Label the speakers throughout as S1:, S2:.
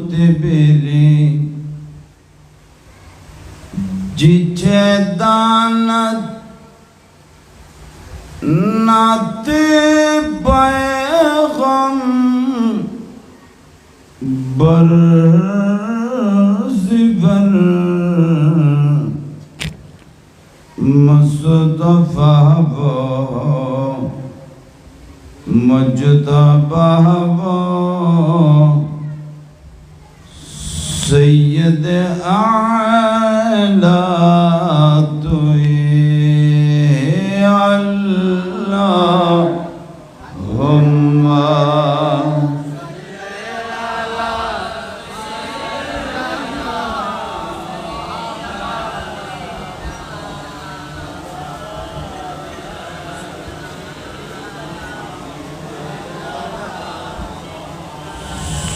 S1: Şamsu'd-Dibili Cicedanat Nati Paygam Barzibar Mustafa Mujtaba Syed आला तुए अल्लाहुम्मा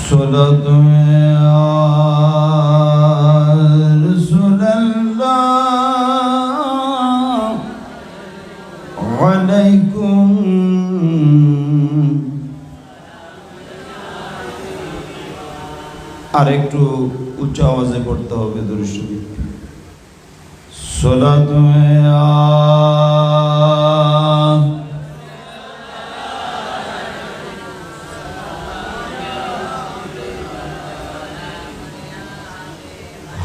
S1: सल्लल्लाहु আর একটু উচ্চ আওয়াজে পড়তে হবে দুরূদ শরীফ সালাতু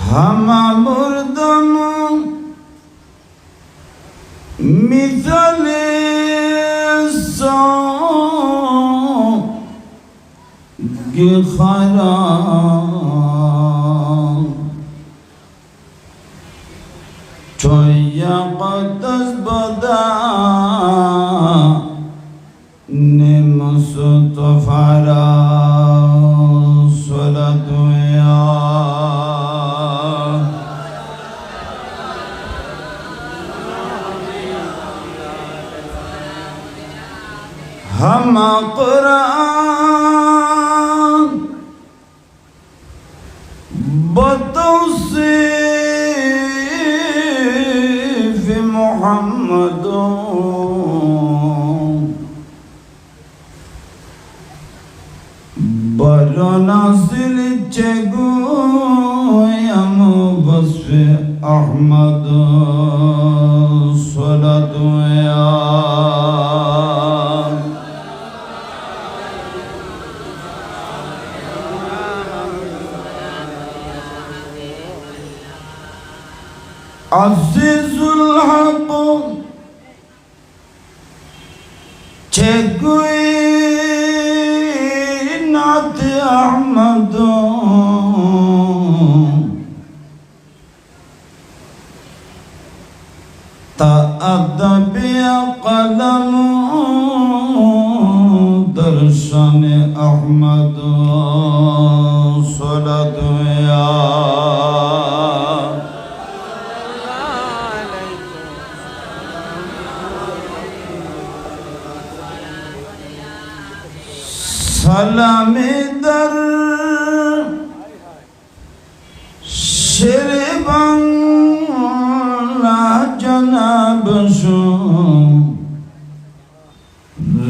S1: হামা মুরদম মিসালে খারা চয়া কদস বদা নে মুস্তফারা সালাতু हम Quran बतौसीफ Mohammad बरनासिल चगोयम वस्फ Ahmad सलातु Azizul Haq Çekui Nat Ahmad Ta'adabi Qalamu Darshan Ahmad Salatu ya Salame dar Şeriban la Cenab şu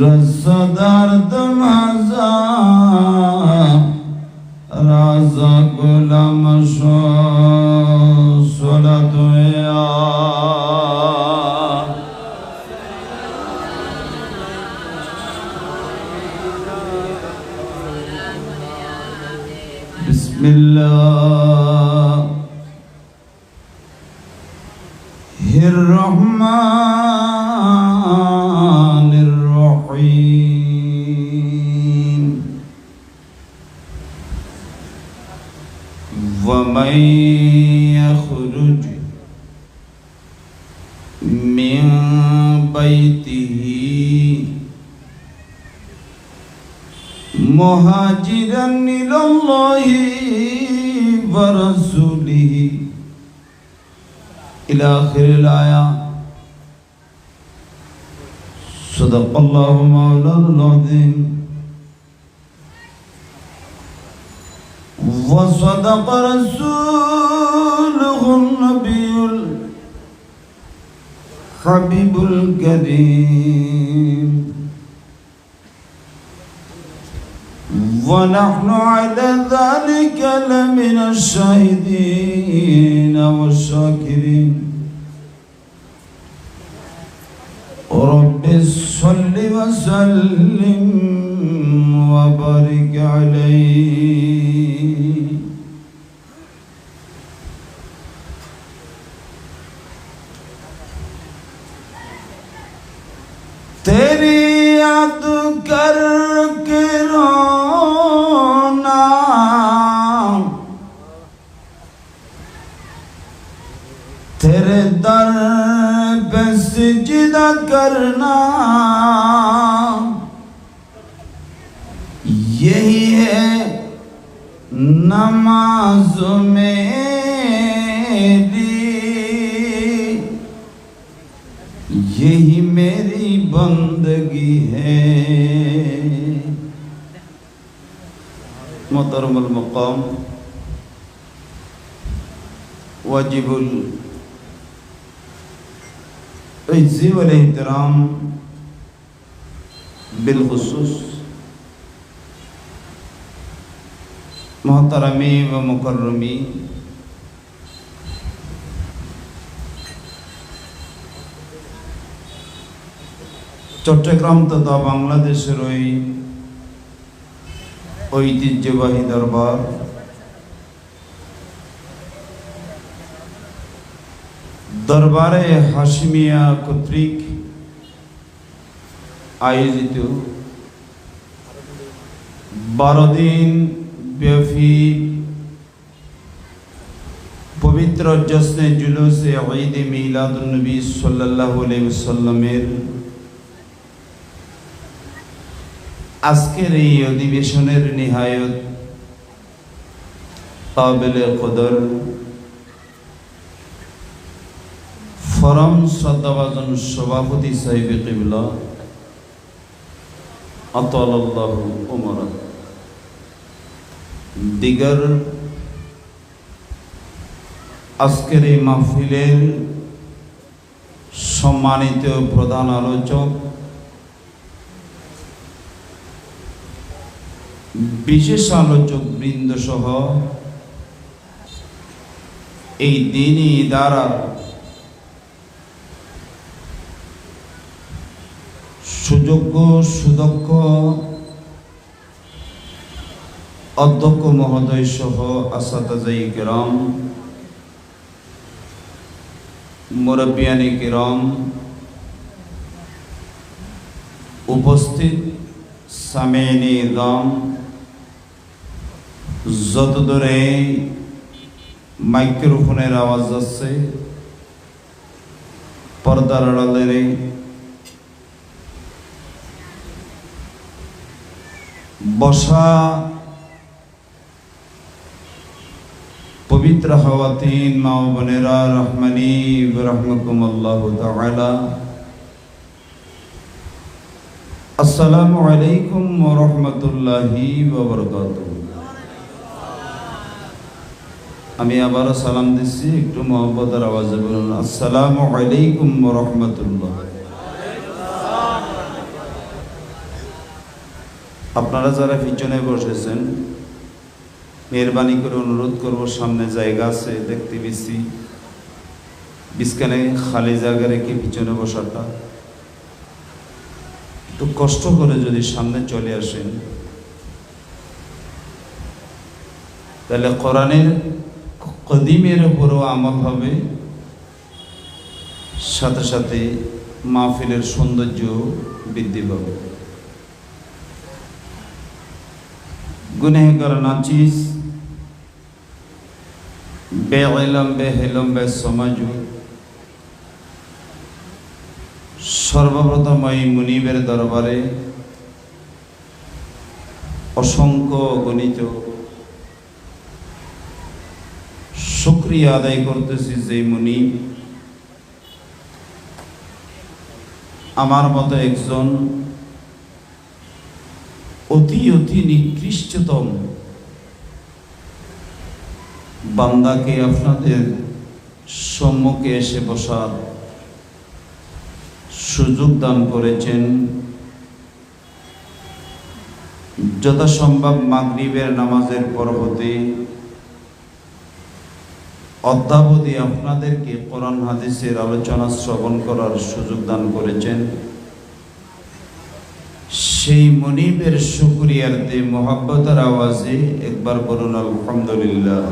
S1: Razzadardım haza Raza gulam şu Salatu ya Bismillahirrahmanirrahim وَمَنْ يَخْرُجْ مِنْ بَيْتِهِ مهاجرا إلى الله ورسوله به إلى آخر الآية. صدق الله مولانا العظيم وصدق رسوله النبي الحبيب الكريم ونحن على ذلك لمن الشاهدين والشاكرين. رب صل وسلم وبارك عليه. तेरी याद करके रोना, तेरे दर पे सिजदा करना, यही है नमाज मेरी, यही मेरी बंदगी है। मोहतरम अल मकाम वाजिबुल इज्ज़ी वल एहतराम बिलखुसूस मोहतरमी व मुकर्रमी চট্টগ্রাম তথা বাংলাদেশের ওই ঐতিহ্যবাহী দরবার দরবারে হাশিমিয়া কর্তৃক আয়োজিত 12 দিন ব্যাপী পবিত্র জশ্নে জুলুসে ঈদ মিলাদুন নবী সাল্লাল্লাহু আলাইহি ওয়াসাল্লামের আজকের এই অধিবেশনের নিহায়ত কাবিলে কদর ফরম শ্রদ্ধাভাজন সভাপতি সাহেবে কিবলা আতালাল্লাহু উমরা দিগর আজকের এই মাহফিলের সম্মানিত প্রধান আলোচক, বিশেষ আলোচক বৃন্দ সহ এই দ্বীনি ইদারার সুযোগ্য সুদক্ষ অধ্যক্ষ মহোদয় সহ আসাতাজায়ে কিরাম, মুরব্বিয়ানে কিরাম, উপস্থিত সামিঈনে ইযআম, যত দূরে মাইক্রোফোনের আওয়াজ যাচ্ছে পর্দার আড়ালে বসা পবিত্র খাওয়াতিন মা ও বোনেরা, রহমানি ওয়া রাহমাকুমুল্লাহু তাআলা, আসসালামু আলাইকুম ওয়া রাহমাতুল্লাহি ওয়া বারাকাতুহু। আমি আবারও সালাম দিচ্ছি, একটু মহব্বতের আওয়াজে বলুন আসসালামু আলাইকুম ওয়া রাহমাতুল্লাহ। আপনারা যারা পিছনে বসেছেন মেহরবানি করে অনুরোধ করব, সামনে জায়গা আছে দেখতে বেশি, বিছখানে খালি জায়গা রেখে পিছনে বসাটা, একটু কষ্ট করে যদি সামনে চলে আসেন তাহলে কোরআনের কদিমের উপরও আমল হবে, সাথে সাথে মাহফিলের সৌন্দর্য বৃদ্ধি পাবে। গুনাহগার নাচিস বেইলম বেহেলম বে সমাজ, সর্বপ্রথম এই মুনিবের দরবারে অসংখ্য গণিত শুকরিয়া শুকরিয়া আদায় করতেছি যে মুনি আমার মতো একজন অতি অতি নিকৃষ্টতম বান্দাকে আপনাদের সম্মুখে এসে বসার সুযোগ দান করেছেন। যথাসম্ভব মাগরিবের নামাজের পর হতে অদ্যাবধি আপনাদেরকে কোরআন হাদিসের আলোচনা শ্রবণ করার সুযোগ দান করেছেন। সেই মনিবের শুকরিয়ার্থে মোহাব্বতের আওয়াজে একবার বলুন আলহামদুলিল্লাহ,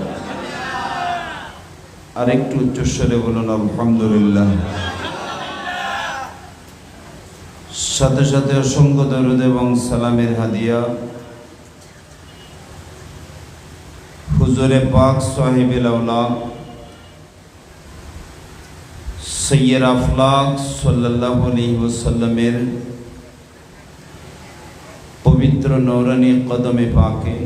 S1: আর একটু উচ্চস্বরে বলুন আলহামদুলিল্লাহ। সাথে সাথে অসংখ্য দরুদ এবং সালামের হাদিয়া হুজুরে পাক সাহিবুল আওলাদ সৈয়দ আফলাক সাল্লাল্লাহু আলাইহি ওয়াসাল্লামের পবিত্র নূরানী কদমে পাকে,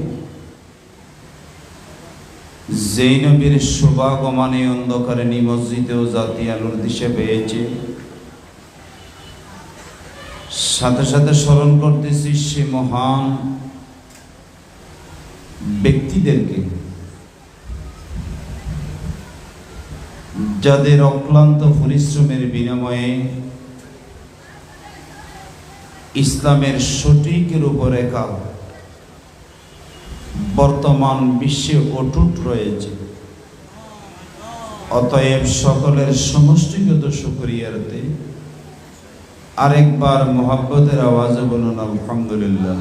S1: যেই নবীর শুভাগমনে অন্ধকারে নিমজ্জিত জাতি আলোর দিশে পেয়েছে। সাথে সাথে স্মরণ করতেছি সে মহান ব্যক্তিদেরকে যাদের অক্লান্ত পরিশ্রমের বিনিময়ে ইসলামের সঠিক রূপরেখা বর্তমান বিশ্বে অটুট রয়েছে। অতএব সকলের সমষ্টিগত শুকরিয়ার্থে আরেকবার মোহাব্বতের আওয়াজে বলুন আলহামদুলিল্লাহ।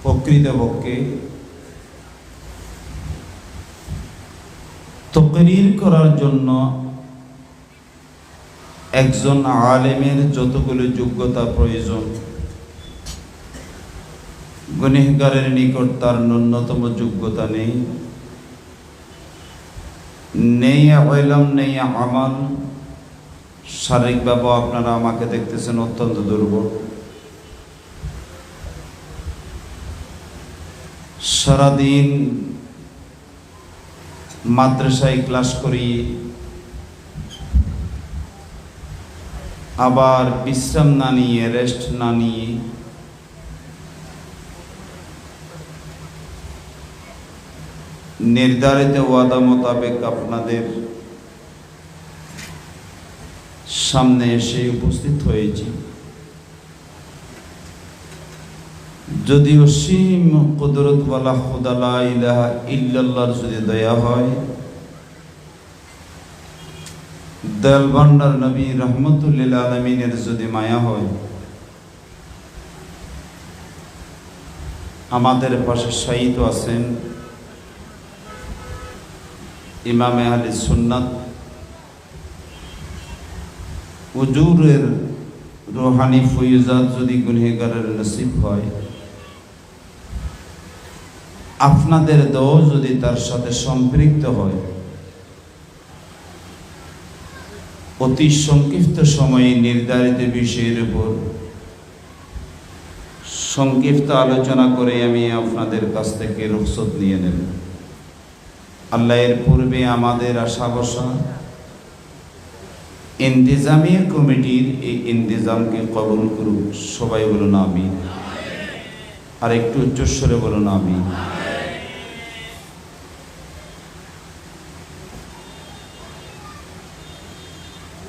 S1: প্রকৃতপক্ষে তাকরীর করার জন্য একজন আলেমের যতগুলো যোগ্যতা প্রয়োজন, গুনাহগারের নিকট তার ন্যূনতম যোগ্যতা নেই। নেই ইলম, নেই আমাল। শারীরিকভাবে আপনারা আমাকে দেখতেছেন অত্যন্ত দুর্বল। সারাদিন মাদ্রাসায় ক্লাস করি, আবার বিশ্রাম না নিয়ে, রেস্ট না নিয়ে নির্ধারিত ওয়াদা মোতাবেক আপনাদের সামনে এসে উপস্থিত হয়েছি। যদি অসীম কুদরতওয়ালা খুদা লা ইলাহা ইল্লাল্লাহর যদি দয়া হয়, দয়াল ভান্ডার নবী রহমতুল লিল আলামিনের যদি মায়া হয়, আমাদের পাশে শায়িত আছেন ইমামে আহলে সুন্নাত হুজুরের রুহানি ফয়জাত যদি গুনাহগারের নসিব হয়, আপনাদের দোয়া যদি তার সাথে সম্পৃক্ত হয়, অতি সংক্ষিপ্ত সময়ে নির্ধারিত বিষয়ের উপর সংক্ষিপ্ত আলোচনা করে আমি আপনাদের কাছ থেকে রুখসত নিয়ে নেব। আল্লাহ এর পূর্বে আমাদের আশা ভরসা ইন্তেজামিয়া কমিটির এই ইন্তেজামকে কবুল করুক। সবাই বলুন আমিন, আর একটু উচ্চস্বরে বলুন আমিন।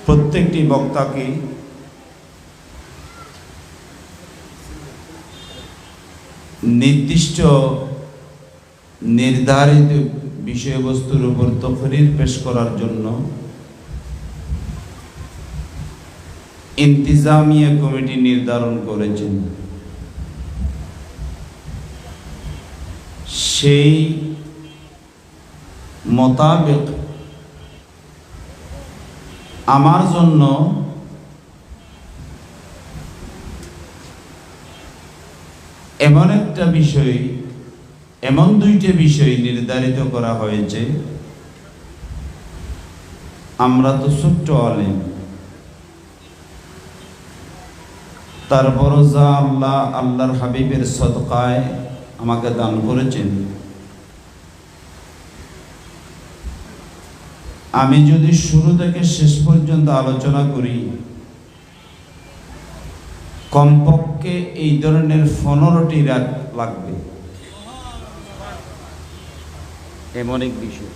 S1: প্রত্যেকটি বক্তাকে নির্দিষ্ট নির্ধারিত বিষয়বস্তুর উপর তকরীর পেশ করার জন্য ইন্তেজামিয়া কমিটি নির্ধারণ করেছেন। সেই মোতাবেক আমার জন্য এমন একটা বিষয়, এমন দুইটা বিষয় নির্ধারিত করা হয়েছে। আমরা তো ছোট্ট আলেম, তারপরও যা আল্লাহর হাবিবের সদকায় আমাকে দান করেছেন, আমি যদি শুরু থেকে শেষ পর্যন্ত আলোচনা করি, কমপক্ষে এই ধরনের 15টি রাত লাগবে। এমন এক বিষয়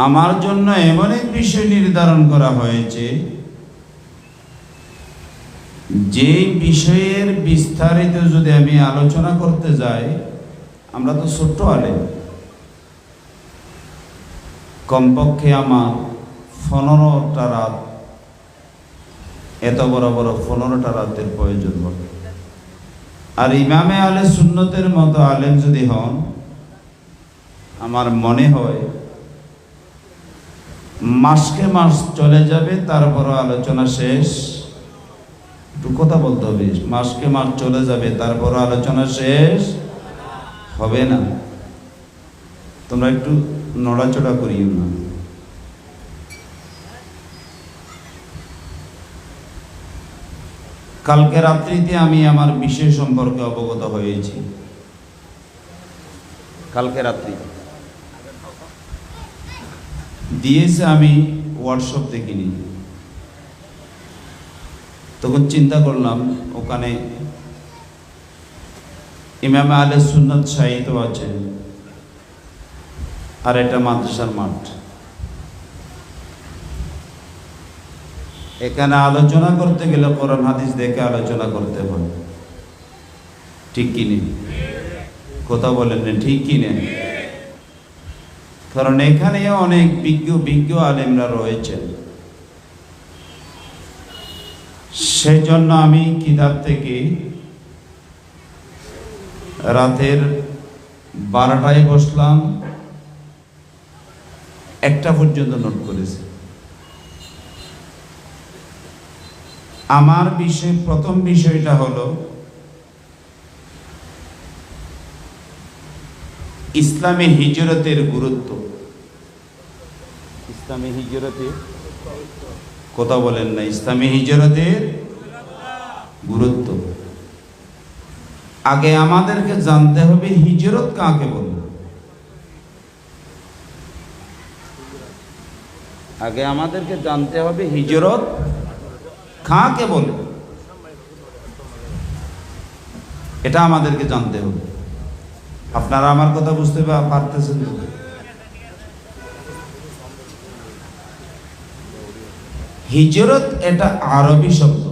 S1: আমার জন্য, এমন এক বিষয় নির্ধারণ করা হয়েছে, যে বিষয়ের বিস্তারিত যদি আমি আলোচনা করতে যাই, আমরা তো ছোট্ট আলেম, কমপক্ষে আমার 15টা রাত, এত বড় বড় 15টা রাতের প্রয়োজন হবে। আর ইমামে আলে সুন্নতের মতো আলেম যদি হন, আমার মনে হয় মাসকে মাস চলে যাবে, তারপর আলোচনা শেষ। একটু কথা বলতে হবে, মাসকে মাস চলে যাবে, তারপর আলোচনা শেষ হবে না। তোমরা একটু নড়াচড়া করিও না। কালকে রাত্রিতে আমি আমার বিষয় সম্পর্কে অবগত হয়েছি। কালকে রাত্রি দিয়েছে, আমি হোয়াটসঅ্যাপ দেখিনি। তখন চিন্তা করলাম, ওখানে ইমাম আলে সুন্নাত সাহিত্য আছে, আর এটা মাদ্রাসার মাঠ। এখানে আলোচনা করতে গেলে কোরআন হাদিস দেখে আলোচনা করতে হয়, ঠিক কিনে? কথা বলেন না, ঠিক কিনে? কারণ এখানে অনেক বিজ্ঞ আলেমরা রয়েছেন। সেই জন্য আমি কিতাব থেকে রাতের 12টায় বসলাম, 1টা পর্যন্ত নোট করেছি। আমার বিষয়, প্রথম বিষয়টা হলো ইসলামী হিজরতের গুরুত্ব। ইসলামী হিজরতের কথা বলেন না, ইসলামী হিজরতের গুরুত্ব। আগে আমাদেরকে জানতে হবে হিজরত কাকে বলে। আগে আমাদেরকে জানতে হবে হিজরত কাকে বলে, এটা আমাদেরকে জানতে হবে। আপনারা আমার কথা বুঝতে পারতেছেন? হিজরত এটা আরবি শব্দ।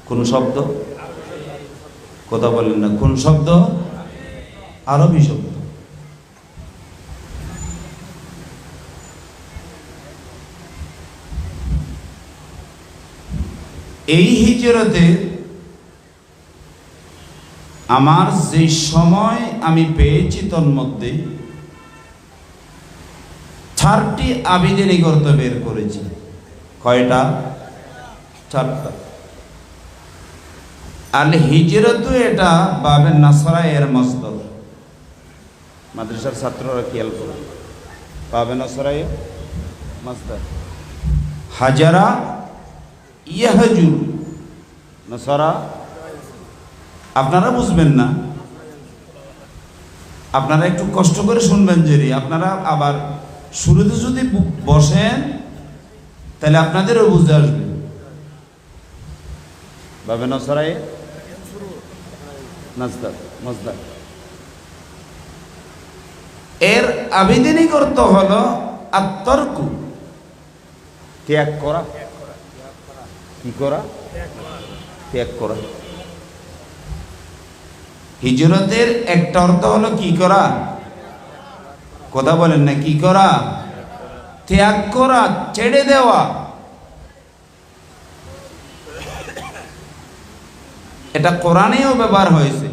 S1: কোন শব্দ? কথা বলেন না, কোন শব্দ? আরবি শব্দ। এই হিজরতে আমার যে সময় আমি পেয়েছি, তন্মধ্যে 4টি আবেদনী করতে বের করেছি। কয়টা? 4টা। আল হিজরত এটা বাবে নাসরা এর মসদর। মাদ্রাসার ছাত্ররা খেয়াল করুন, বাবে নাসরা এর মসদর। হাজারা ইয়াহজুর, নাসরা। আপনারা বুঝবেন না, আপনারা একটু কষ্ট করে শুনবেন। যে আপনারা আবার শুরুতে যদি বসেন, তাহলে আপনাদেরও বুঝতে আসবে। বাবে নসরায়ে মসদার, এর আবেদনী করতে হলো আত্তরকু, ত্যাগ করা। কি করা? ত্যাগ করা। হিজরতের একটা অর্থ হলো কি করা? কথা বলেন না, কি করা? ত্যাগ করা, ছেড়ে দেওয়া। এটা কোরআনেও ব্যবহার হয়েছে।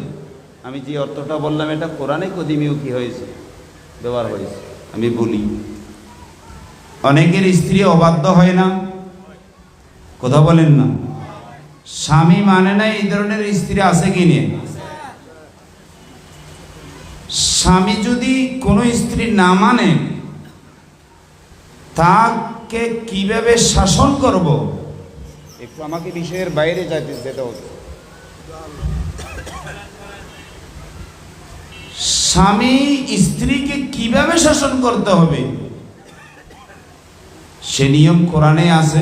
S1: আমি যে অর্থটা বললাম, এটা কোরআনে কদিমেও কি হয়েছে? ব্যবহার হয়েছে। আমি বলি, অনেকের স্ত্রী অবাধ্য হয় না? কথা বলেন না। স্বামী মানে না, এই ধরনের স্ত্রী আছে কি নিয়ে? স্বামী যদি কোনো স্ত্রী না মানে, তাকে কিভাবে শাসন করব? একটু আমাকে বিষয়ের বাইরে যেতে হচ্ছে। স্বামী স্ত্রীকে কিভাবে শাসন করতে হবে সে নিয়ম কোরআনে আছে,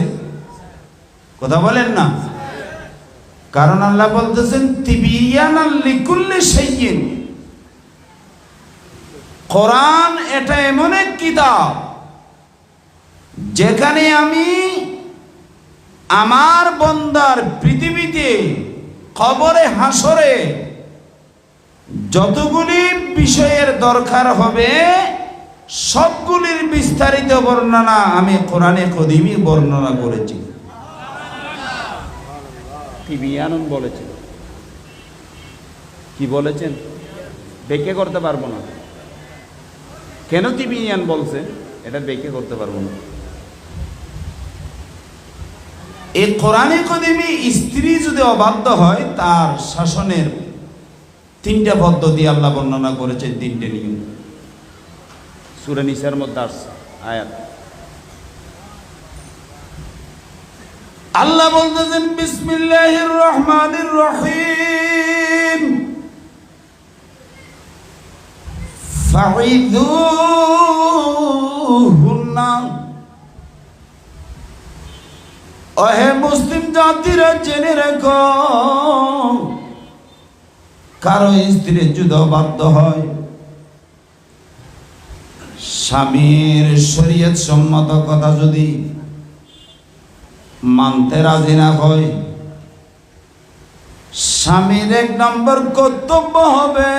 S1: কথা বলেন না? কারণ আল্লাহ বলতেছেন তিবিয়ানাল লিকুল্লি শাইইন, কোরআন এটা এমন এক কিতাব যেখানে আমি আমার বান্দার পৃথিবীতে কবরে হাসরে যতগুলি বিষয়ের দরকার হবে সবগুলির বিস্তারিত বর্ণনা আমি কোরআনে কদিমই বর্ণনা করেছি। তিবিয়ানুন বলেছেন, কি বলেছেন ব্যাখ্যা করতে পারবো না। কেন তিবিয়ান বলছে এটা ব্যাখ্যা করতে পারবো না। এই কোরআনে কদিমে স্ত্রী যদি অবাধ্য হয় তার শাসনের তিনটা পদ্ধতি আল্লাহ বর্ণনা করেছেন, তিনটে নিয়ম সূরা নিসার মধ্যে আসছে আয়াত। আল্লাহ বলতেছেন বিসমিল্লাহির রহমানির রহিম ফাইযুহুন্না, ওহে মুসলিম জাতিরা জেনে রেখো, কারো স্ত্রী যদি বাধ্য হয় স্বামীর শরীয়ত সম্মত কথা যদি মানতে রাজি না হয়, স্বামীর এক নম্বর কর্তব্য হবে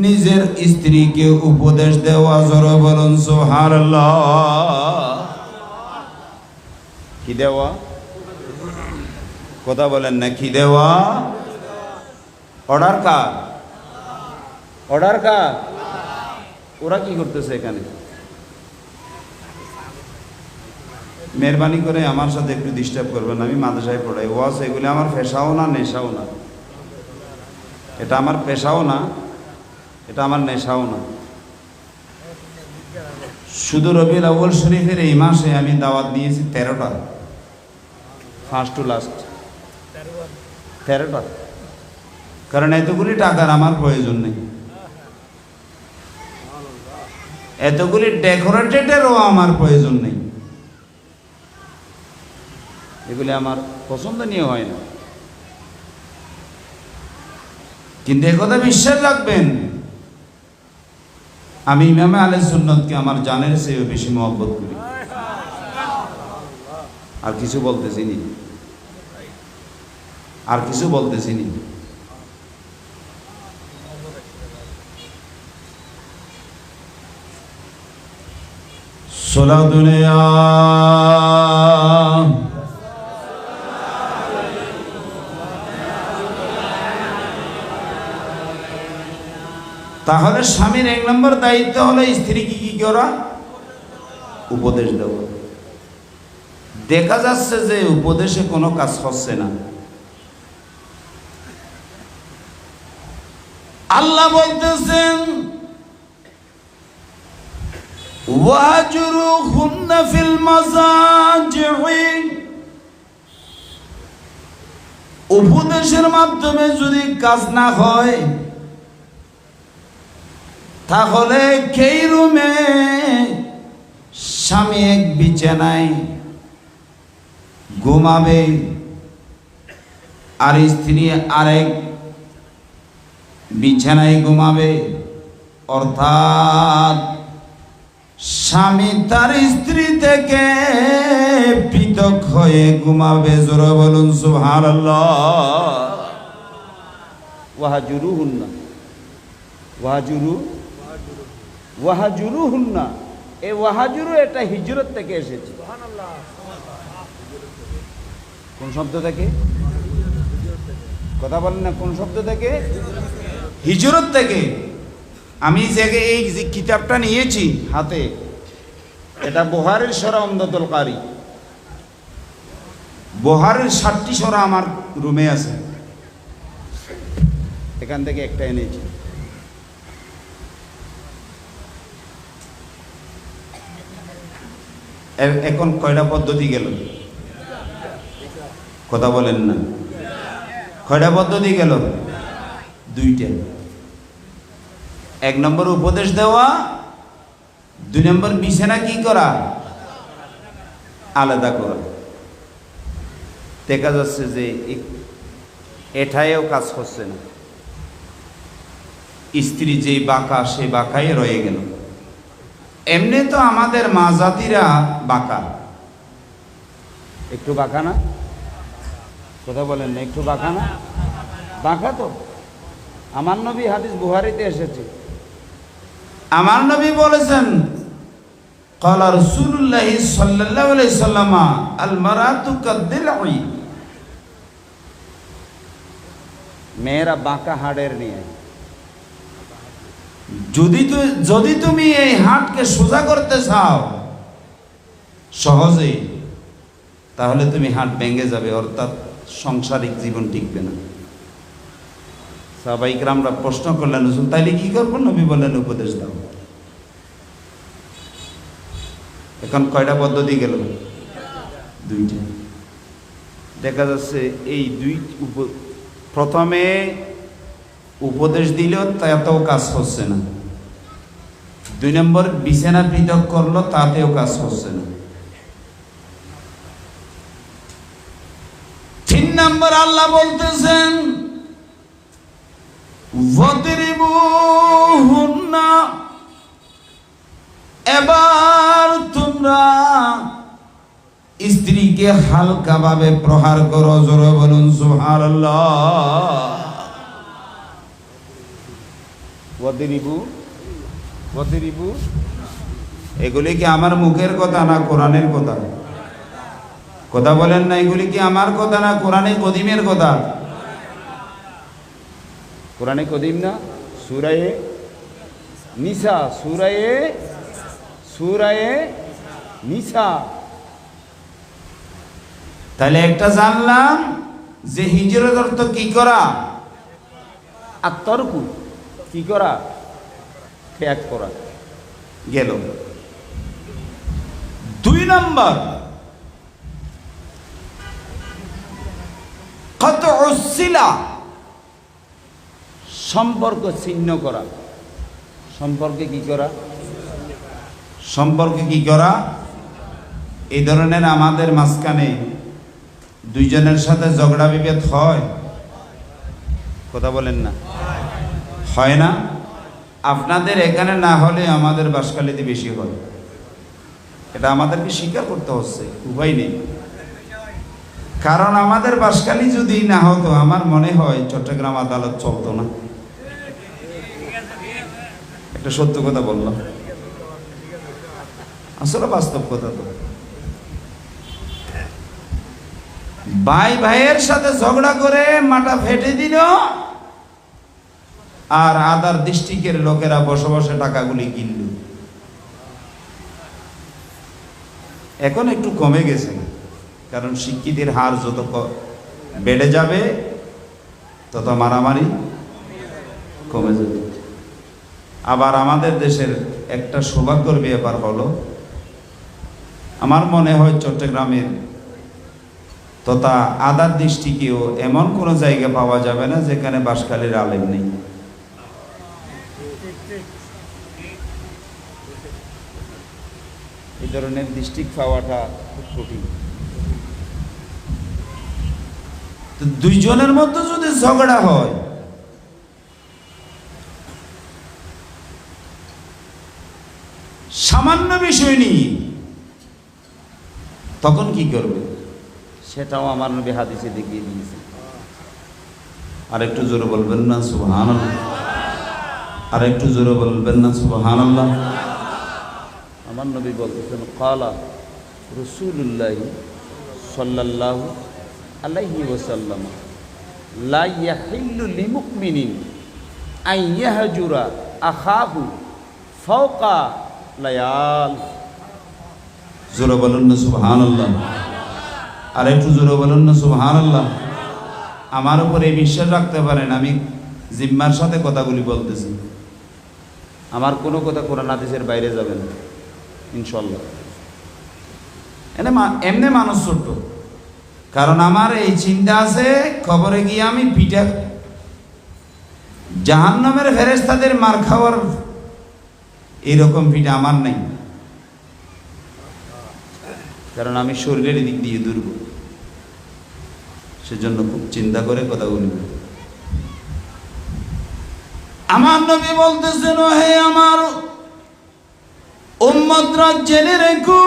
S1: নিজের স্ত্রীকে উপদেশ দেওয়া। জোরে বলুন সুবহানাল্লাহ। কি দেওয়া? কথা বলেন না, কি দেওয়া? অর্ডার কার? অর্ডার কার? ওরা কি করতেছে এখানে? মেহরবানি করে আমার সাথে একটু ডিস্টার্ব করবেন, আমি মাদ্রাসায় পড়াই, ওয়াজ এগুলি আমার পেশাও না নেশাও না। এটা আমার পেশাও না, এটা আমার নেশাও না। শুধু রবিউল আউয়াল শরীফের এই মাসে আমি দাওয়াত দিয়েছি 13টা, ফার্স্ট টু লাস্ট 13টা। কারণ এতগুলি টাকার আমার প্রয়োজন নেই, এতগুলি ডেকোরেটেডেরও আমার প্রয়োজন নেই, এগুলি আমার পছন্দনীয় হয় না। কিন্তু একথা বিশ্বাস রাখবেন, আমি ইমামে আহলে সুন্নাতকে আমার জানের চেয়েও বেশি মহব্বত করি। আর কিছু বলতেছি নি, আর কিছু বলতেছি নি। সোলা দুনিয়া তাহলে স্বামীর এক নম্বর দায়িত্ব হলো স্ত্রীকে কি করা? উপদেশ দেওয়া। দেখা যাচ্ছে যে উপদেশে কোনো কাজ হচ্ছে না। আল্লাহ বলতেছেন ওয়াজরুহুন্না ফিল মাযাজি'i, উপদেশের মাধ্যমে যদি কাজ না হয় তাহলে কেই রুমে স্বামী এক বিছানায় ঘুমাবে আর স্ত্রী আরেক বিছানায় ঘুমাবে, অর্থাৎ স্বামী তার স্ত্রী থেকে পৃথক হয়ে ঘুমাবে। জোরে বলুন সুবহানাল্লাহ। ওয়াহজুরুহুন্না, ওয়াহজুরুহুন্না, এই ওয়াহজুরু এটা হিজরত থেকে এসেছে। কোন শব্দ থেকে? কথা বলেন না, কোন শব্দ থেকে? হিজরত থেকে। আমি যে এই কিতাবটা নিয়েছি হাতে, এটা বুখারীর সূরা উমদাতুল কারি। বুখারীর 7টি সূরা আমার রুমে আছে, এখান থেকে একটা এনেছি। এখন কয়টা পদ্ধতি গেল? কথা বলেন না, কয়টা পদ্ধতি গেল? 2টা। এক নম্বর উপদেশ দেওয়া, দুই নম্বর বিছানা কি করা, আলাদা করা। দেখা যাচ্ছে যে এটাইও কাজ হচ্ছে না, স্ত্রী যেই বাঁকা সেই বাঁকাই রয়ে গেল। এমনি তো আমাদের মা জাতিরা বাঁকা, একটু বাঁকা না? কথা বলেন না, একটু বাঁকা না? বাঁকা তো। আমার নবী, হাদিস বুখারীতে এসেছে, আমার নবী বলেছেন ক্বালা রাসূলুল্লাহ সাল্লাল্লাহু আলাইহি সাল্লাম আল মারাতু কাদ্দিলঈ, মেয়েরা বাঁকা হাড়ের নিয়ে। যদি তুমি এই হাড়কে সোজা করতে চাও সহজেই, তাহলে তুমি হাড় ভেঙে যাবে, অর্থাৎ সাংসারিক জীবন টিকবে না। সাহাবায়ে কেরামরা প্রশ্ন করলেন, হুজুর তাইলে কি করবো? নবী বললেন উপদেশ দাও। এখন কয়টা পদ্ধতি গেল? দুইটা। দেখা যাচ্ছে এই প্রথমে উপদেশ দিলেও তাতেও কাজ হচ্ছে না, দুই নম্বর বিছানা পৃথক করলো, তাতেও কাজ হচ্ছে না, তিন নম্বর আল্লাহ বলতেছেন ওয়াদরিবুহুন্না, এবার তোমরা স্ত্রীকে হালকা ভাবে প্রহার করো। জোরে বলুন সুবহানাল্লাহ। ওয়াদরিবু, এগুলি কি আমার মুখের কথা না কোরআনের কথা? কথা বলেন না, এগুলি কি আমার কথা না কোরআনে কদিমের কথা? কোরআনে কদিম না, সূরায়ে নিসা, সূরায়ে নিসা। তাহলে একটা জানলাম যে হিজরত অর্থ কি করা, আর তরকু কি করা, ত্যাগ করা গেল। দুই নম্বর কাতউস সিলা, সম্পর্ক ছিন্ন করা। সম্পর্কে কি করা? সম্পর্কে কি করা? এই ধরনের আমাদের মাঝখানে দুইজনের সাথে ঝগড়া বিভেদ হয়, কথা বলেন না, হয় না? আপনাদের এখানে না হলে আমাদের বাঁশখালীতে বেশি হয়, এটা আমাদেরকে স্বীকার করতে হচ্ছে, উপায় নেই। কারণ আমাদের বাঁশখালী যদি না হতো, আমার মনে হয় চট্টগ্রাম আদালত চলতো না। একটা সত্য কথা বললাম, আসলে বাস্তব কথা। তো ভাই ভাইয়ের সাথে ঝগড়া করে মাথা ফেটে দিল, আর আদার ডিস্ট্রিক্টের লোকেরা বসে বসে টাকাগুলি কিনল। এখন একটু কমে গেছে, কারণ শিক্ষিতের হার যত বেড়ে যাবে তত মারামারি কমে যাবে। আবার আমাদের দেশের একটা সৌভাগ্যের ব্যাপার হলো, আমার মনে হয় চট্টগ্রামের তথা আদার ডিস্ট্রিক্টেও এমন কোনো জায়গা পাওয়া যাবে না যেখানে বাঁশখালীর আলেম নেই। এই ধরনের ডিস্ট্রিক্ট পাওয়াটা খুব কঠিন। তো দুইজনের মধ্যে যদি ঝগড়া হয়, সামান্য বিষয় নিয়ে, তখন কি করবে সেটাও আমার নবী হাদিসে দেখিয়ে দিয়েছে। আর একটু জোরে বলবেন না সুবহানাল্লাহ? আর একটু জোরে বলবেন না সুবহানাল্লাহ? আমার নবী বলতেছেন ক্বালা রাসূলুল্লাহ সাল্লাল্লাহু আলাইহি ওয়াসাল্লাম লা ইয়াহিল্লু লিমুমিনিন আন ইয়াহজুরা আখাহু ফাওকা লায়াল। জোরে বলুন না সুবহানাল্লাহ? আর একটু জোরে বলুন না সুবহানাল্লাহ? আমার উপরে বিশ্বাস রাখতে পারেন, আমি জিম্মার সাথে কথাগুলি বলতেছি, আমার কোনো কথা কোরআন হাদিসের বাইরে যাবে না ইনশাআল্লাহ। এমনি মানুষ ছোট, কারণ আমার এই চিন্তা আছে খবরে গিয়ে আমি পিঠা জাহান্নামের ফেরেশতাদের মার খাওয়ার এরকম পিঠা আমার নাই, কারণ আমি শরীরের দিক দিয়ে দুর্বল। সেজন্য খুব চিন্তা করে কথা বলি। আমার নবী বলতেছেন, হে আমার উম্মতরা জেনে রেখো,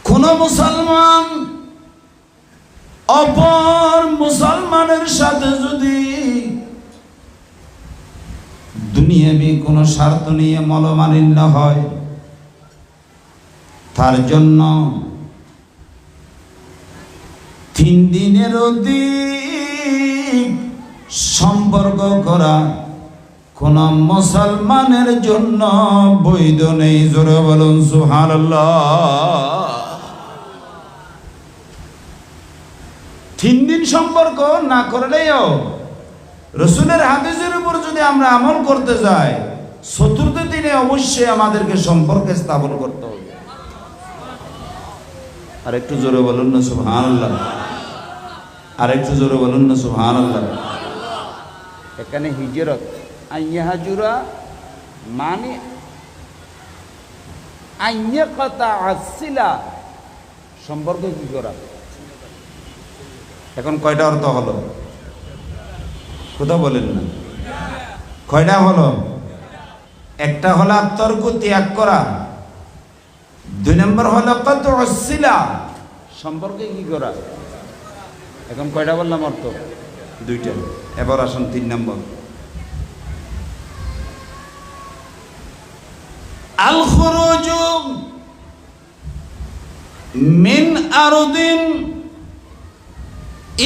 S1: কোন মুসলমান অপর মুসলমানের সাথে যদি দুনিয়াবি কোন স্বার্থ নিয়ে মলমালিন্য হয়, তার জন্য 3 দিনের অধিক সম্পর্ক করা কোন মুসলমানের জন্য বৈধ নেই। জোরে বলুন সুবহানাল্লাহ। 3 দিন সম্পর্ক না করলেও রাসূলের হাদিসের উপর যদি আমরা আমল করতে যাই, 4th দিনে অবশ্যই আমাদেরকে সম্পর্ক স্থাপন করতে হবে। আর একটু জোরে বলুন না সুবহানাল্লাহ, আর একটু জোরে বলুন না সুবহানাল্লাহ। এখানে হিজরত আইয়াহাজুরা মানে আইয়াকাতা আসিলা, সম্পর্ক কি করা। এখন কয়টা অর্থ হলো? কথা বলেন না, কয়টা হলো? একটা হলো আত্মর্ক ত্যাগ করা, 2 নম্বর হলো কত আসিলা, সম্পর্কে কি করা। এখন কয়টা বললাম অর্থ? 2টা। এবার আসুন 3 নম্বর। আল খুরুজু মিন আরদিন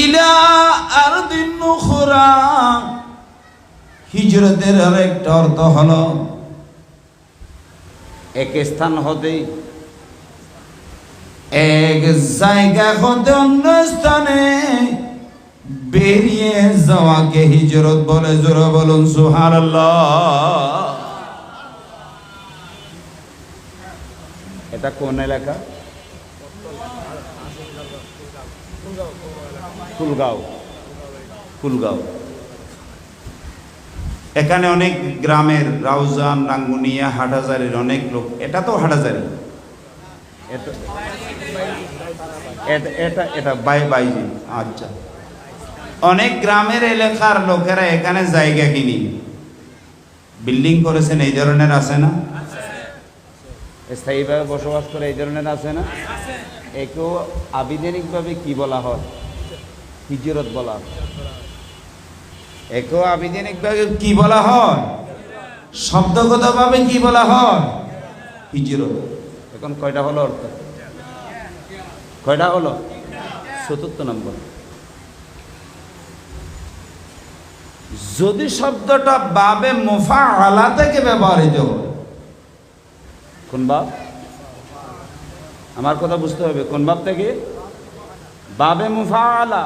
S1: ইলা আরদিন উখরা। হিজরতের আরেকটা অর্থ হলো এক স্থান হতে, এক জায়গা হতে অন্য স্থানে বেরিয়ে যাওয়াকে হিজরত বলে। জোরে বলুন সুবহানাল্লাহ। এটা কোন এলাকা? কুলগাঁও। কুলগাঁও। এখানে অনেক গ্রামের রাউজান, রাঙ্গুনিয়া, হাটহাজারীর অনেক লোক। এটা তো হাটহাজারী, এটা বাইজি। আচ্ছা, অনেক গ্রামের এলাকার লোকেরা এখানে জায়গা কিনি বিল্ডিং করেছেন। এই ধরনের আছে না? স্থায়ীভাবে বসবাস করে এই ধরনের আছে না? একেও আবিধানিকভাবে কি বলা হয়? হিজরত বলা হয়। একেও আবিধানিকভাবে কি বলা হয়? শব্দগতভাবে কি বলা হয়? হিজরত। এখন কয়টা হলো অর্থ? কয়টা হলো? 4th নম্বর। যদি শব্দটা বাবে মুফাআলা থেকে ব্যবহৃত হয়, কোন বাব? আমার কথা বুঝতে হবে, কোন বাব থেকে? বাবে মুফাআলা।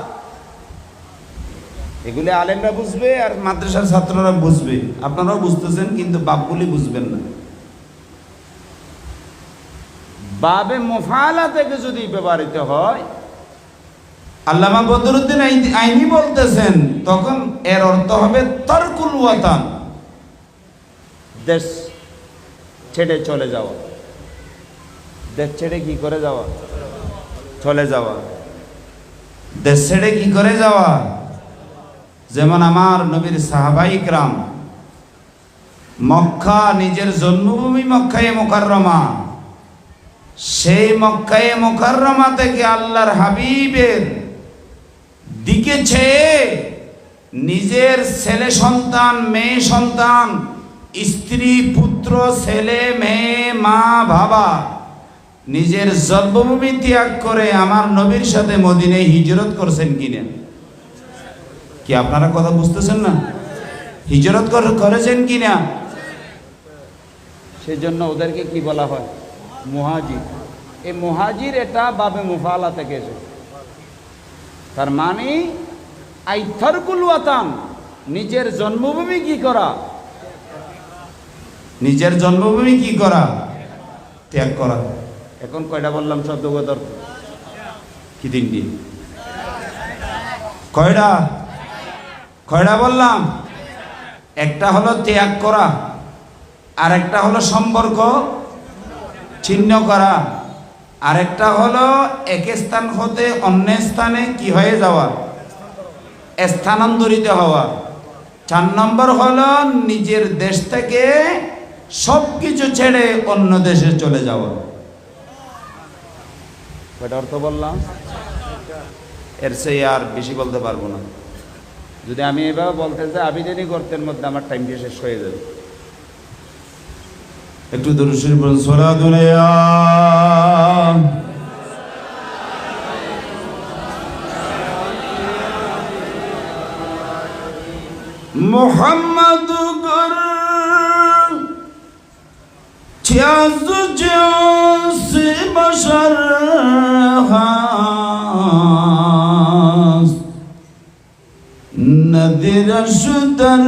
S1: এগুলি আলেমরা বুঝবে আর মাদ্রাসার ছাত্ররা বুঝবে, আপনারাও বুঝতেছেন, কিন্তু বাবগুলি বুঝবেন না। বাবে মুফাআলা থেকে যদি ব্যবহৃত হয়, আল্লামা বদরুদ্দিন আইনি বলতেছেন, তখন এর অর্থ হবে তারকুল ওয়াতান, দেশ ছেড়ে চলে যাওয়া। দেশ ছেড়ে কি করে যাওয়া? চলে যাওয়া। দেশ ছেড়ে কি করে যাওয়া? যেমন আমার নবীর সাহাবায়ে কিরাম মক্কা, নিজের জন্মভূমি মক্কায়ে মুকাররমা, সেই মক্কায়ে মুকাররমা থেকে আল্লাহর হাবিবের দিকে চেয়ে নিজের ছেলে সন্তান, মেয়ে সন্তান, স্ত্রী, পুত্র, ছেলে, মেয়ে, মা, বাবা, নিজের জন্মভূমি ত্যাগ করে আমার নবীর সাথে মদিনায় হিজরত করছেন কিনা? কি আপনারা কথা বুঝতেছেন না? হিজরত করেছেন কিনা? সেজন্য ওদেরকে কি বলা হয়? মুহাজির। এই মুহাজির এটা বাবে মুফাআলা থেকে এসেছে। তার মানে আইতারকুল ওয়াতান, নিজের জন্মভূমি কি করা? নিজের জন্মভূমি কি করা? ত্যাগ করা। এখন কয়টা বললাম শব্দগত অর্থ? কি 3টি? কয়টা? কয়টা বললাম? একটা হলো ত্যাগ করা, আর একটা হলো সম্পর্ক ছিন্ন করা, আর একটা হলো এক স্থান হতে অন্য স্থানে কি হয়ে যাওয়া, স্থানান্তরিত হওয়া। 4 নম্বর হলো নিজের দেশ থেকে সবকিছু ছেড়ে অন্য দেশে চলে যাওয়া। কয়টা অর্থ বললাম? এর চেয়ে আর বেশি বলতে পারবো না। যদি আমি এভাবে বলতে চাই আবিদানি গর্তের মধ্যে আমার টাইমটা শেষ হয়ে যাবে। একটু দরুদ শরীফ পড়ুন। সালাতুন ইয়া মুহাম্মদ গর চিয়াজ জসে বশর হাস নদির শুদর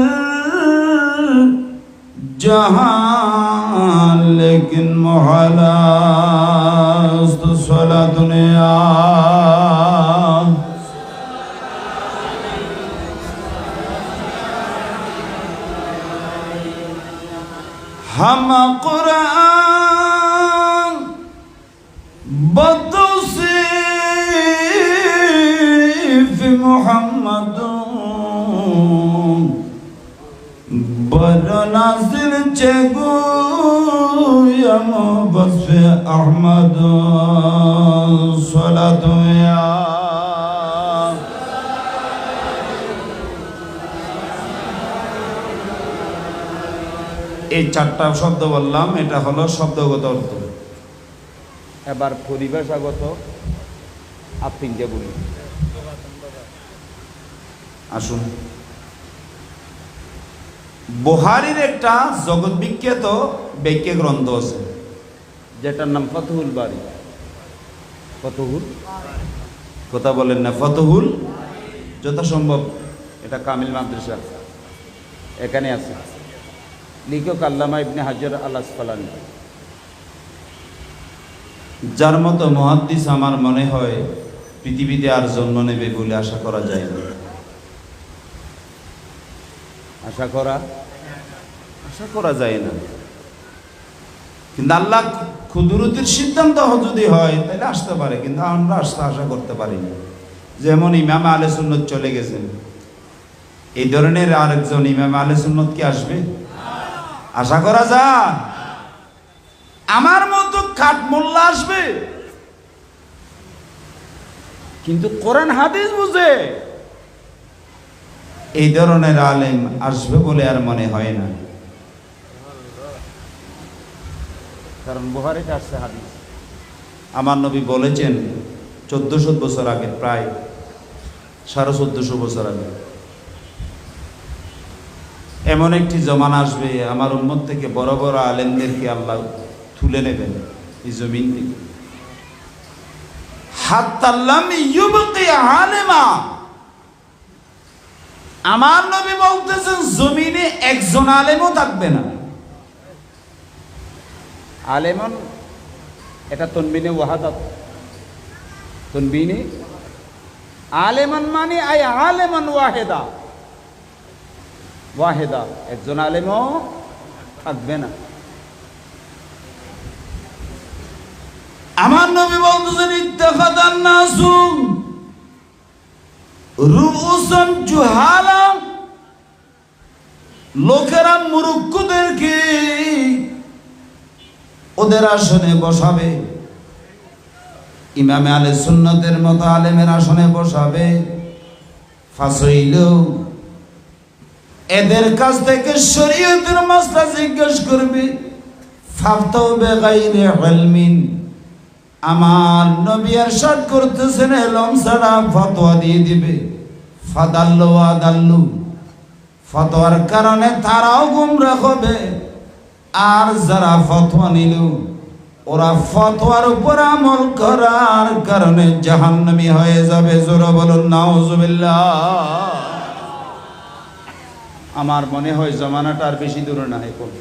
S1: जहां लेकिन मोहलास तो सला दुनिया हम कुरान बतौसीफ मोहम्मद बरनासिल चेगुयम बस्फे अहमद सलातु या এই 4টা শব্দ বললাম, এটা হলো শব্দগত অর্থ। এবার পরিভাষাগত আপনি বলি। আসুন, বুখারীর একটা জগৎ বিখ্যাত ব্যাখ্য গ্রন্থ আছে যেটার নাম ফতহুল বারী। ফতহুল, কথা বলেন না, ফতহুল। যথাসম্ভব এটা কামিল মাদ্রাসা এখানে আছে, লেখক আল্লামা ইবনে হাজার আল আসকালানী। যার মতো মুহাদ্দিস আমার মনে হয় পৃথিবীতে আর জন্ম নেবে বলে আশা করা যায় না। আশা করা যায় না, কিন্তু আল্লাহ কুদরতের সিদ্ধান্ত যদি হয় তাহলে আসতে পারে, কিন্তু আমরা আশা করতে পারি না। যেমন ইমাম আহলে সুন্নাত চলে গেছেন, এই ধরনের আরেকজন ইমাম আহলে সুন্নাত কি আসবে? আশা করা যায়? আমার মতো কাঠ মোল্লা আসবে, কিন্তু কোরআন হাদিস বুঝে এই ধরনের আলেম আসবে বলে আর মনে হয় না। কারণ বুখারীতে আসছে হাদিস, আমার নবী বলেছেন 1400 বছর আগে, প্রায় 1450 বছর আগে, এমন একটি জমানা আসবে আমার উম্মত থেকে বড় বড় আলেমদেরকে আল্লাহ তুলে নেবেন এই জমিন থেকে। হাত্তা লাম ইউবকি আলেমা, আমার নবী বলতেছেন জমিনে একজন আলেমও থাকবে না। আলেমন এটা তনবিনে ওয়াহাদাত, তনবিনে আলেমন মানে আই আলেমন ওয়াহেদা, ওয়াহেদা, একজন আলেমও থাকবে না। আমার নবী বলতেছেন ইত্তাখাদান নাসু রুউসান জুহালা, লোকেরা মুরুক্কুদেরকে ওদের আসনে বসাবে, ইমামে আহলে সুন্নাতের মতো আলেমের আসনে বসাবে। ফাসইল, এদের কাছ থেকে শরীয়তের মাসলা জিজ্ঞেস করবে। ফাফতাউ বিগাইরি ইলমিন, আমার নবী ইরশাদ করতেছেন ইলম ছাড়া ফতোয়া দিয়ে দিবে। ফাদাল্লু আদাল্লু, ফতোয়ার কারণে তারাও গুমরাহ হবে, আর যারা ফতোয়া নিল ওরা ফতোয়ার উপর আমল করার কারণে জাহান্নামী হয়ে যাবে। জোরে বলুন নাউজুবিল্লাহ। আমার মনে হয় জমানাটা আর বেশি দূরে না এখন,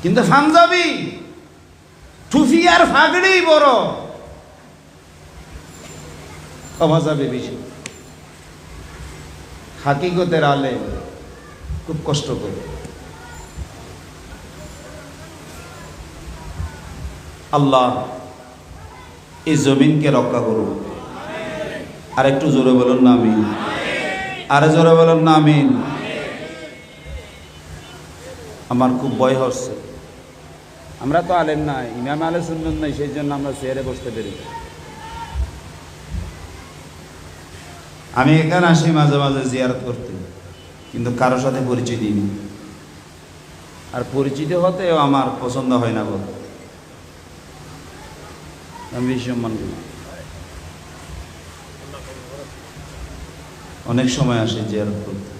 S1: কিন্তু পাঞ্জাবি টুপি আর ফাগড়ি বড়। পাওয়া যাবে বেশি। হাকিকতের আলেম খুব কষ্ট করে। আল্লাহ এই জমিনকে রক্ষা করুন। আর একটু জোরে বলুন না আমিন। আরে জোরে বলুন না আমিন। আমার খুব ভয় হচ্ছে। আমরা তো আলেম না, ইমাম আলে সুন্নত নাই, সেই জন্য আমরা চেয়ারে বসতে পেরি। আমি এখানে আসি মাঝে মাঝে জিয়ারত করতে, কিন্তু কারোর সাথে পরিচয় দিইনি। আর পরিচিত হতেও আমার পছন্দ হয় না বলে আমি বেশি সম্মান করি। অনেক সময় আসে জিয়ারত করতে।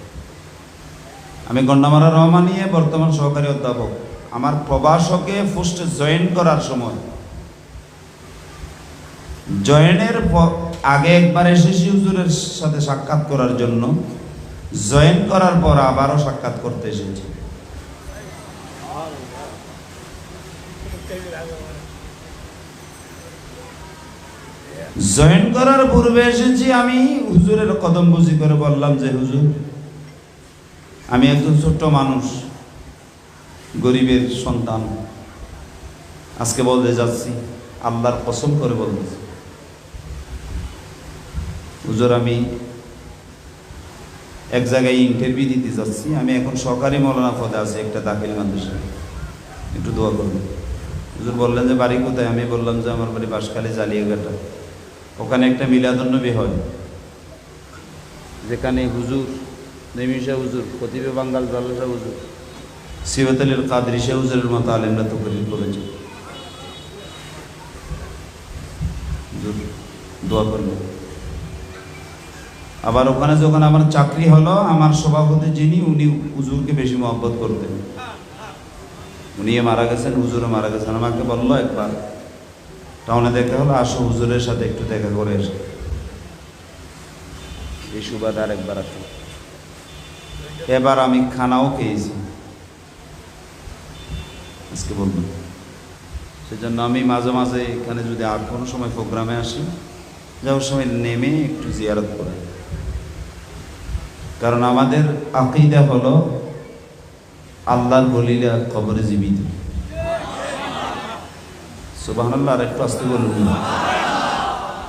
S1: আমি গন্ডামারা রহমানিয়ে বর্তমান সহকারী অধ্যাপক। আমার প্রবাসকে পোস্টে জয়েন করার সময়, জয়েনের আগে একবার এসেছি হুজুরের সাথে সাক্ষাৎ করার জন্য, জয়েন করার পর আবারও সাক্ষাৎ করতে এসেছি। জয়েন করার পূর্বে এসেছি আমি হুজুরের কদম বুঝি করে বললাম যে হুজুর, আমি একজন ছোট্ট মানুষ, গরিবের সন্তান। আজকে বলতে যাচ্ছি, আল্লাহর কসম করে বলতেছি হুজুর, আমি এক জায়গায় ইন্টারভিউ দিতে যাচ্ছি। আমি এখন সরকারি মৌলানা পদে আছি একটা দাখিল মাদ্রাসায়, একটু দোয়া করবেন। হুজুর বললেন যে বাড়ি কোথায়? আমি বললাম যে আমার বাড়ি বাঁশখালী জালিয়াঘাটা। ওখানে একটা মিলাদুন্নবী হয়, যেখানে হুজুর নেমিশা হুজুর, খতিবে বাঙ্গাল জাল্লাশা হুজুর, সিবত আলীর কাদরি শাহ হুজুরের মতো আলেমরা তকরির করেছে। হুজুর দোয়া করবেন। আবার ওখানে যখন আমার চাকরি হলো, আমার সভাপতি যিনি, উনি হুজুরকে বেশি মহব্বত করতেন। উনি মারা গেছেন, হুজুরও মারা গেছেন। আমাকে বললো একবার টাউনে দেখা হলো, আসো হুজুরের সাথে একটু দেখা করে এসে। এই সুবাদে আরেকবার আসো। এবার আমি খানাও খেয়েছি, আজকে বলবো। সেজন্য আমি মাঝে মাঝে এখানে যদি আর কোনো সময় প্রোগ্রামে আসি, যাওয়ার সময় নেমে একটু জিয়ারত করে। কারণ আমাদের আকীদা হলো আল্লাহর বলিরা কবরে জীবিত। সুবহানাল্লাহ। আর একটু আস্তে বলুন না,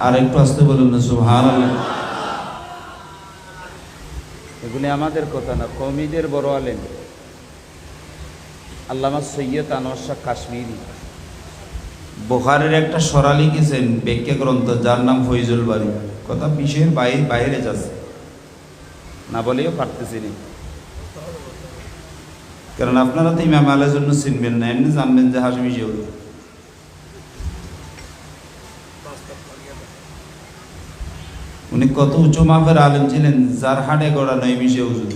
S1: আর একটু আস্তে বলুন না সুবহানাল্লাহ। এগুলি আমাদের কথা না, কওমিদের বড় আলেম আল্লামা সৈয়দ আনোয়ার শাহ কাশ্মীরি বুখারীর একটা সরা লিখেছেন ব্যাখ্যা গ্রন্থ, যার নাম ফয়জুল বারী। কথা বিষয়ের বাইরে যাচ্ছে না বলেও পারতেছি না, কারণ আপনারা তো ইমাম আলের জন্য চিনবেন না, এমনি জানবেন যে হাশমি শেখ। উনি কত উঁচু মাপের আলেম ছিলেন, যার হাটে গড়া নৈমিষে হুজুর,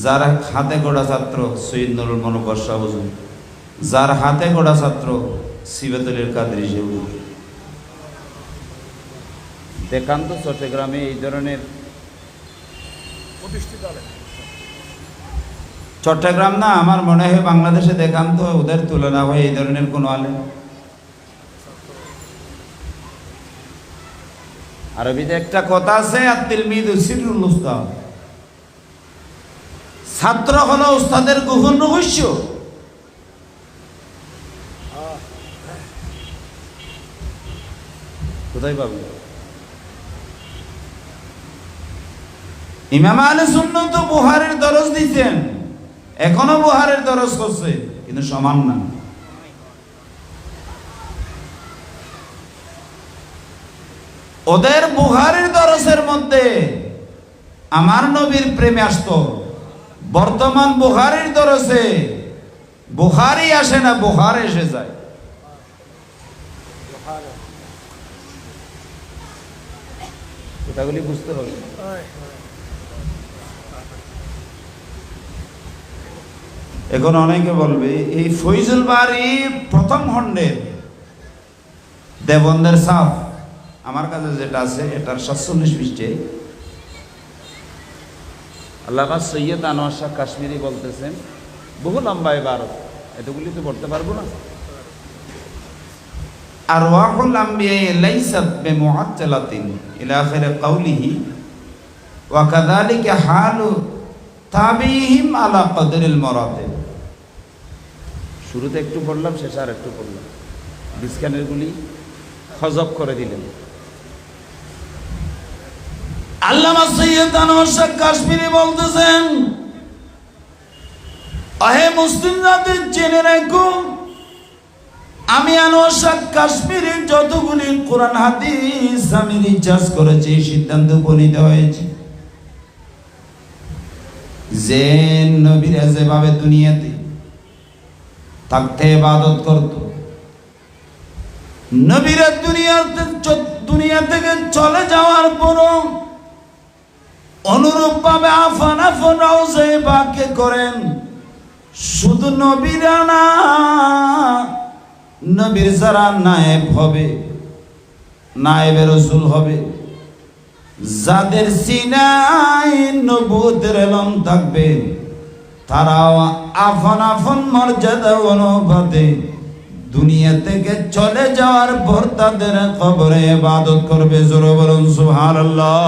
S1: যার হাতে গড়া ছাত্র সৈয়দ নুরুল মনোবর শাহ হুজুর, যার হাতে গড়া ছাত্র সিবত আলীর কাদরি শাহ হুজুর। দেখান তো চট্টগ্রামে এই ধরনের চট্টগ্রাম না, আমার মনে হয় বাংলাদেশে দেখান তো ওদের তুলনা হয় এই ধরনের কোনো আলেম। আরবিতে একটা কথা আছে, আত-তিলমিযু সিররুল উস্তাদ, ছাত্র হলো উস্তাদের গোপন রহস্য। কোথায় পাবেন? ইমাম আহলে সুন্নাত তো বুখারীর দরজ দিতেন, এখনো বুখারীর দরজ করছে, কিন্তু সমান না। ওদের বুখারীর দরজের মধ্যে আমার নবীর প্রেমে আসতো। বর্তমান বুখারীর দরজে বুখারী আসে না, বুখারী এসে যায়। কথাগুলি বুঝতে হবে। এখন অনেকে বলবে এই ফয়জুল বারী প্রথম খণ্ডের দেবন্দের সাফ, আমার কাছে যেটা আছে এটার 47 পৃষ্ঠে আল্লামা সৈয়দ আনোয়ার শাহ কাশ্মীরি বলতেছেন, বহু লম্বা ইবারত, এতগুলি তো পড়তে পারবো না। আরওয়াহুল আমবিয়া লাইসাত বিমুআত্তালাতিন ইলা আখির কাউলিহি ওয়া কাযালিকা হালু তাবিহিম আলা কদরিল মারাতিব। শুরুতে একটু পড়লাম, শেষে আর একটু পড়লাম, বিস্কানের গুলি হজব করে দিলেন। আল্লামা সৈয়দ আনোয়ার শাহ কাশ্মীরি বলতেছেন, আহে মুসলিম জাতি জেনে রাখো, আমি আনোয়ার শাহ কাশ্মীরি যতগুলি কোরআন হাদিস আমি রিসার্চ করেছি, সিদ্ধান্ত উপনীত হয়েছে যে নবীরা যেভাবে দুনিয়াতে থাকতে ইবাদত করত, নবীরা দুনিয়া থেকে চলে যাওয়ার পর অনুরূপ ভাবে আফান আফান রওজা পাকে করেন। শুধু নবীরা না, নবীর যারা নায়েব হবে, নায়েবে রাসূল হবে, যাদের সিনায় নবুয়তের ইলম থাকবে, তারাও আফান আফান মর্যাদা অনুপাতে দুনিয়া থেকে চলে যাওয়ার পর তাদের কবরে ইবাদত করবে। জোরে বলুন সুবহানাল্লাহ।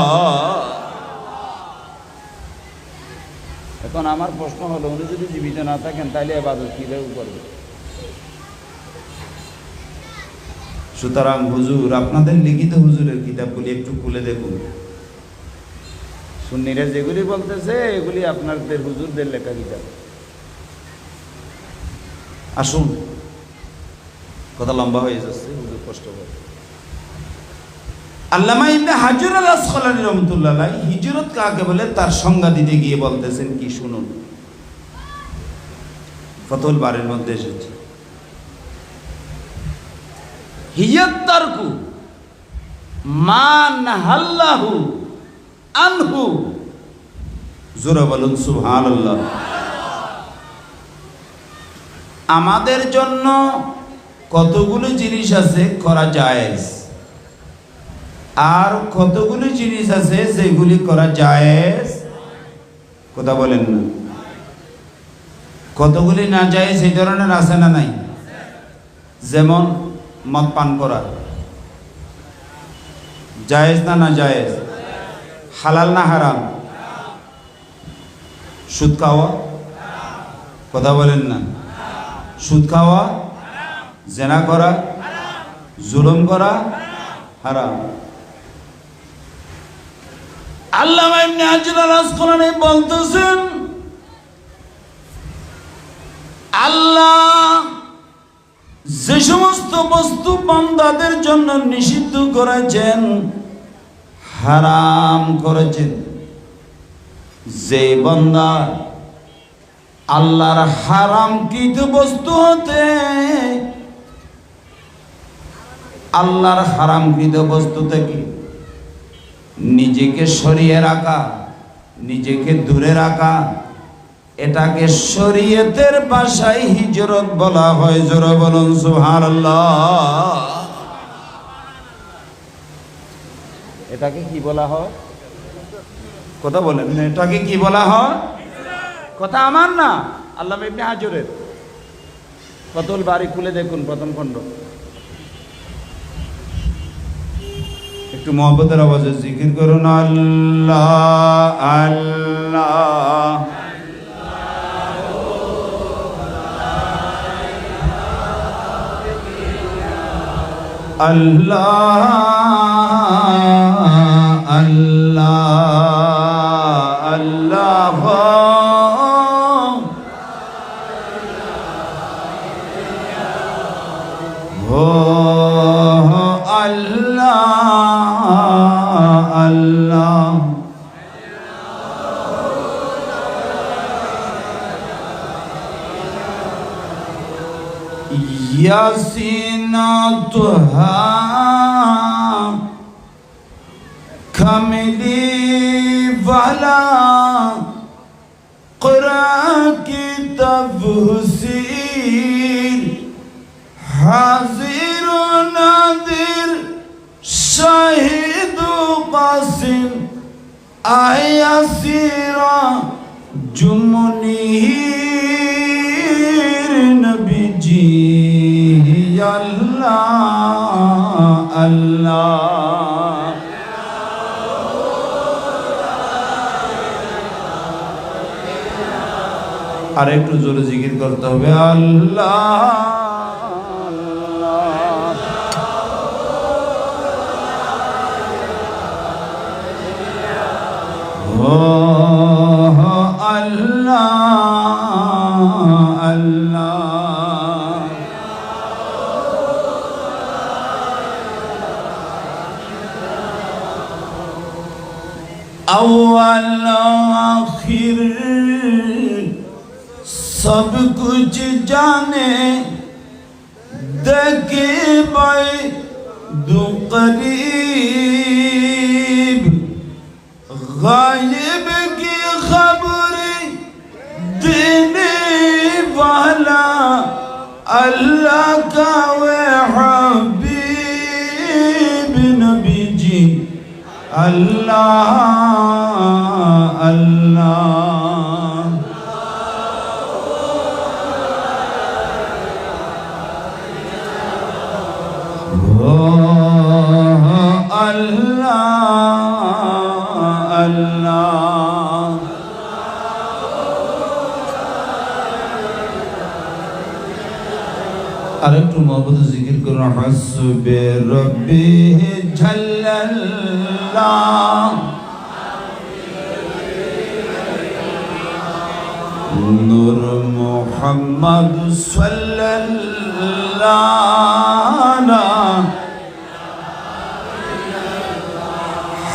S1: এখন আমার প্রশ্ন হলো, উনি যদি জীবিত না থাকেন তাহলে ইবাদত কিভাবে করবে? সুতরাং হুজুর, আপনাদের লিখিত হুজুরের কিতাবগুলি একটু খুলে দেখুন। সুন্নিরা যেগুলি বলতেছে এগুলি আপনাদের হুজুরদের লেখা কিতাব। আসুন, কথা লম্বা হয়ে যাচ্ছে, হুজুর কষ্ট করে। আল্লামা ইবনে হাজার আল আসকালানী রাহমাতুল্লাহ আলাইহি হিজরত কাকে বলে তার সংজ্ঞা দিতে গিয়ে বলতেছেন কি, শুনুন। ফাতুল বারের মধ্যে এসেছে, হিয়াত তারকু মা নাহাল্লাহু আনহু। জোরে বলুন সুবহানাল্লাহ। আমাদের জন্য কতগুলো জিনিস আছে করা জায়েজ, আর কতগুলো জিনিস আছে যেগুলি করা জায়েজ। কথা বলেন না? কতগুলি না জায়েজ এই ধরনের আছে না নাই? যেমন মদ পান করা জায়েজ না না জায়েজ? হালাল না হারাম? সুদ খাওয়া, কথা বলেন না? সুদ খাওয়া, জেনা করা, জুলুম করা হারাম। আল্লামা ইবনে হাজার আল আসকালানী বলতেছেন, আল্লাহ যে সমস্ত বস্তু বান্দাদের জন্য নিষিদ্ধ করেছেন, হারাম করেছেন, যে বান্দা আল্লাহর হারামকৃত বস্তু হতে, আল্লাহর হারামকৃত বস্তু থেকে নিজেকে সরিয়ে রাখা, নিজেকে দূরে রাখা, এটাকে শরীয়তের ভাষায় হিজরত বলা হয়। জোরে বলুন সুবহানাল্লাহ। এটাকে কি বলা হয়? কথা বলেন, এটাকে কি বলা হয়? কথা আমার না, আল্লামা ইবনে হাজারের। ফাতুল বারি খুলে দেখুন, প্রথম খণ্ড। একটু মহব্বতের আওয়াজে জিকির করুন, আল্লাহ আল্লাহ। আল্লাহ আল্লাহ আল্লাহ হো আল্লাহ আল্লাহ। ইয়াসিন তুহা খামিলি ওয়ালা কুরআ কি তাফসীর হাজির নাদির শাহিদ কাসিম আয়াসিরা জুমনিহির নবীজি আল্লাহ আল্লাহ। আর একটু জোরে জিকির করতে হবে আল্লাহ আল্লাহ আল্লাহ। अव्वल आखिर सब कुछ जाने देखे बाय दो करीब गायब की खबर देने वाला अल्लाह का वे हबीब नबी जी अल्लाह अल्लाह। अल्लाह अल्लाह। আর একটু মহব্বত জিকির করুন হাসবে রব্বি জাল্লাল্লাহ নূর মুহাম্মদ সাল্লাল্লাহ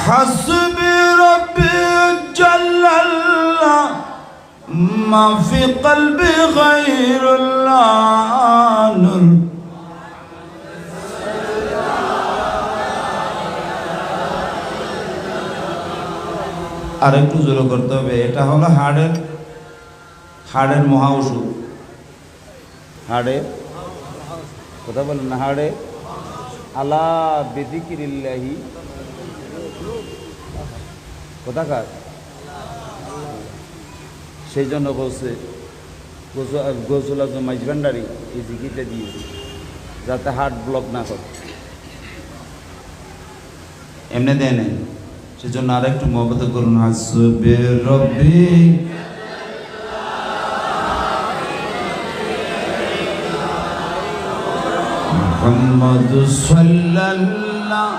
S1: হাসবে রব্বি জাল্লাল্লাহ মা ফি কলবি গায়রুল্লাহ নূর। আর একটু জোরে করতে হবে। এটা হলো হাড়ের মহা ওষুধ। হাড়ের কথা বলেন না, হাড়ে আলা বিযিকিরিল্লাহি কোথাকার, সেই জন্য বলছে গোসল আজম মাইজভান্ডারি এই জিকিরটা দিয়েছে যাতে হার্ট ব্লক না করে। এমনি দেয় নেই, সেজন্য আর একটু মহব্বত করুন হাসবে রব্বি মুহাম্মদ সাল্লাল্লাহ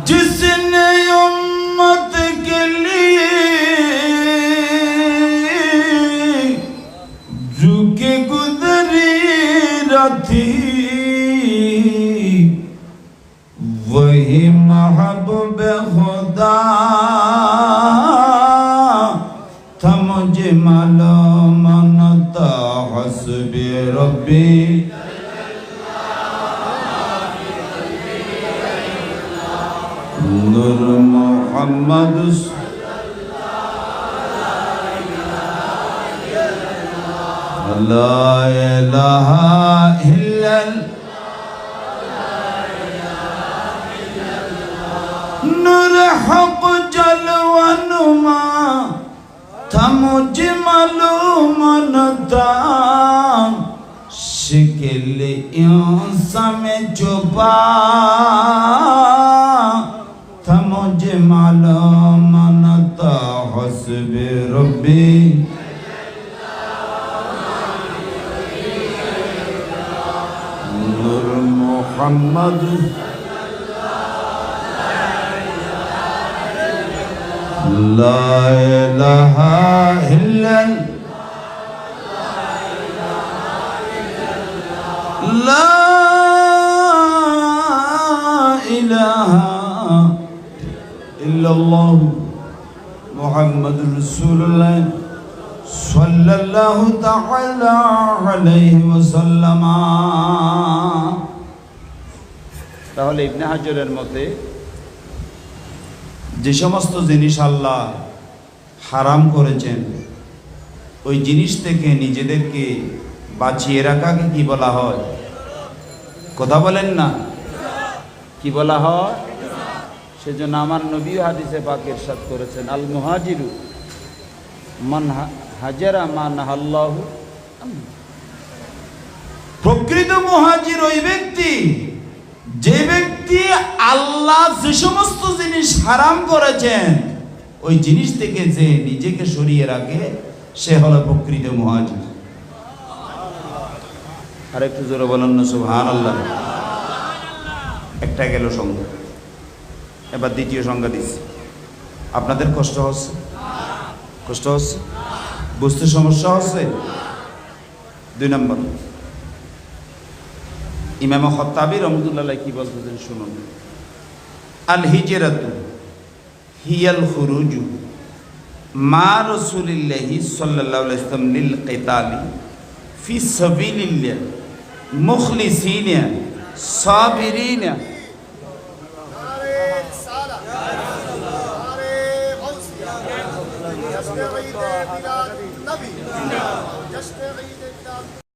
S1: जिसने उम्मत के लिए झुके गुजरी रथी वही महबूब खुदा था मुझे मालूम न था हस्बे रब्बी नूर मुहम्मद ला इलाहा इल्लल्लाह नूर हक जलवा नुमा था मुझे मालूम न था शिकिल इंसान में छुपा था मुझे मालूम न था हस्बे रब्बी नूर मुहम्मद ला इलाहा इल्लल्लाह ला इलाहा इल्लल्लाह मुहम्मद रसूलुल्लाह सल्लल्लाहु ताआला अलैहि ওয়াসাল্লাম। তাহলে ইবনে হাজারের মতে যে সমস্ত জিনিস আল্লাহ হারাম করেছেন ওই জিনিস থেকে নিজেদেরকে বাঁচিয়ে রাখাকে কি বলা হয়? কথা বলেন না, কি বলা হয়? সেজন্য আমার নবী হাদিসে পাক ইরশাদ করেছেন আল মুহাজিরু মান হাজারা মা নাহাল্লাহু। প্রকৃত মুহাজির ওই ব্যক্তি যে ব্যক্তি আল্লাহ যে সমস্ত জিনিস হারাম করেছেন ওই জিনিস থেকে যে নিজেকে সরিয়ে রাখে সে হলো প্রকৃত মুহাজির। আর একটু জোরে বলেন না সুবহানাল্লাহ। একটা গেল সংজ্ঞা, এবার দ্বিতীয় সংজ্ঞা দিচ্ছি। আপনাদের কষ্ট হচ্ছে? কষ্ট হচ্ছে? বুঝতে সমস্যা হচ্ছে? 2 নম্বর, ইমাম খাত্তাবী রাহমাতুল্লাহ কি বলতেছেন শুনুন। আল হিজরাতু হিয়াল খুরুজু মা রাসূলিল্লাহি সাল্লাল্লাহু আলাইহি ওয়াসাল্লাম লিল কিতালি ফি সাবিলিল্লাহ মুখলিসিনা সাবিরিনা